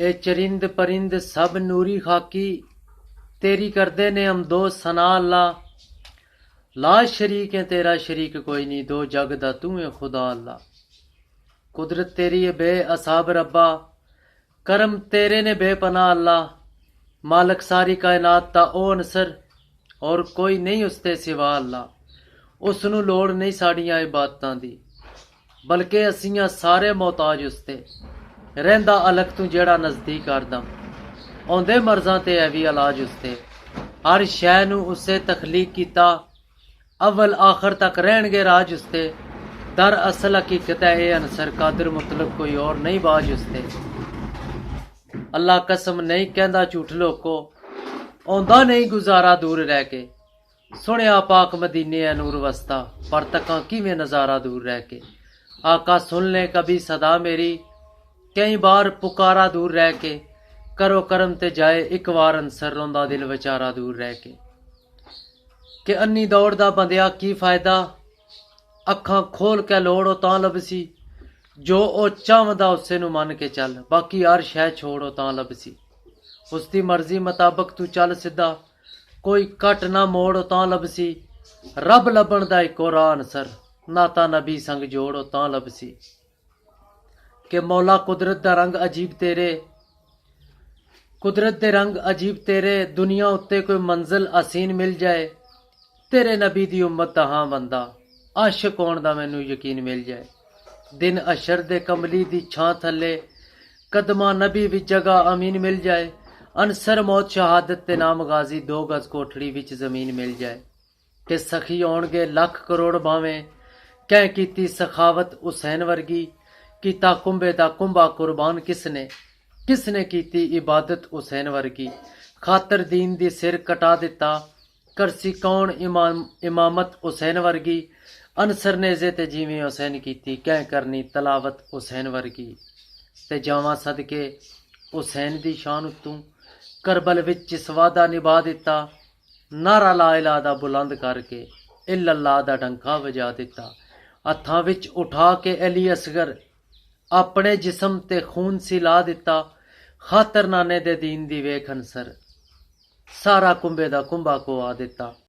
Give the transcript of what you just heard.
ए चरिंद परिंद सब नूरी खाकी, तेरी करदे ने हम दो सना अल्लाह। ला शरीक है तेरा शरीक कोई नहीं, दो जग दा तू है खुदा अल्लाह। कुदरत तेरी है बे असाब रब्बा, करम तेरे ने बेपनाह अल्लाह। मालक सारी कायनात दा ओ अनसर, और कोई नहीं उसते सिवा अल्लाह। उसनू लोड़ नहीं साड़ियां इबादतां दी, बल्कि असियां सारे मोहताज उसते। रहिंदा अलग तू जेड़ा नज़दीक हरदम, आउंदे मर्जां ते है वी इलाज उसते। हर शै नू उसे तखलीक कीता, अव्वल आखिर तक रहणगे राज उसते। दर असल हकीकत है ए अनसर, कादिर मुतलक कोई और नहीं बाज उसते। अल्लाह कसम नहीं कहंदा झूठ लोको, आउंदा नहीं गुजारा दूर रह के। सुनिया पाक मदीने है नूर वस्ता, पर तकां किवें नज़ारा दूर रह के। आका सुन ले कभी सदा मेरी, कई बार पुकारा दूर रह के। करो करम ते जाए एक बार अंसर, रोंदा दिल विचारा दूर रह के। कि अन्नी दौड़दा बंदिया की फायदा, अखां खोल के लोड़ो तां लभसी। जो ओ चाहदा उसे नू मन के चल, बाकी हर शै छोड़ो तां लभसी। उसकी मर्जी मुताबक तू चल सिद्धा, कोई कट ना मोड़ो तां लभसी। रब लभण दा इको राह अनसर, नाता नबी संग जोड़ो तां लभसी। कि मौला कुदरत दा रंग अजीब तेरे, कुदरत दे रंग अजीब तेरे। दुनिया उत्ते कोई मंजिल असीन मिल जाए, तेरे नबी दी उम्मत दा हां बंदा, आशिक होण दा मैनू यकीन मिल जाए। दिन अशर दे कमली दी छां थल्ले, कदमा नबी विच जगह अमीन मिल जाए। अनसर मौत शहादत ते नाम गाजी, दो गज कोठड़ी विच जमीन मिल जाए। कि सखी आउणगे लख करोड़ भावें, कैं कीती सखावत हुसैन वर्गी। कीता कुंभे दा कुंभा कुर्बान किसने, किसने कीती इबादत हुसैन वर्गी। खातर दीन दी सिर कटा दिता, करसी कौन इमामत हुसैन वर्गी। अनसर ने ते जिवें हुसैन कीती, कैं करनी तलावत हुसैन वर्गी। ते जावां सदके हुसैन दी शान उत्तों, करबल विच जिस वादा निभा दिता। नारा ला इलाह दा बुलंद करके, इल्लल्लाह दा डंका वजा दिता। हत्थां विच उठा के अली असगर, अपने जिस्म ते खून सिला दिता। खातर नाने दे दीन दी वेख अनसर, सारा कुंभे दा कुंभा को आ दिता।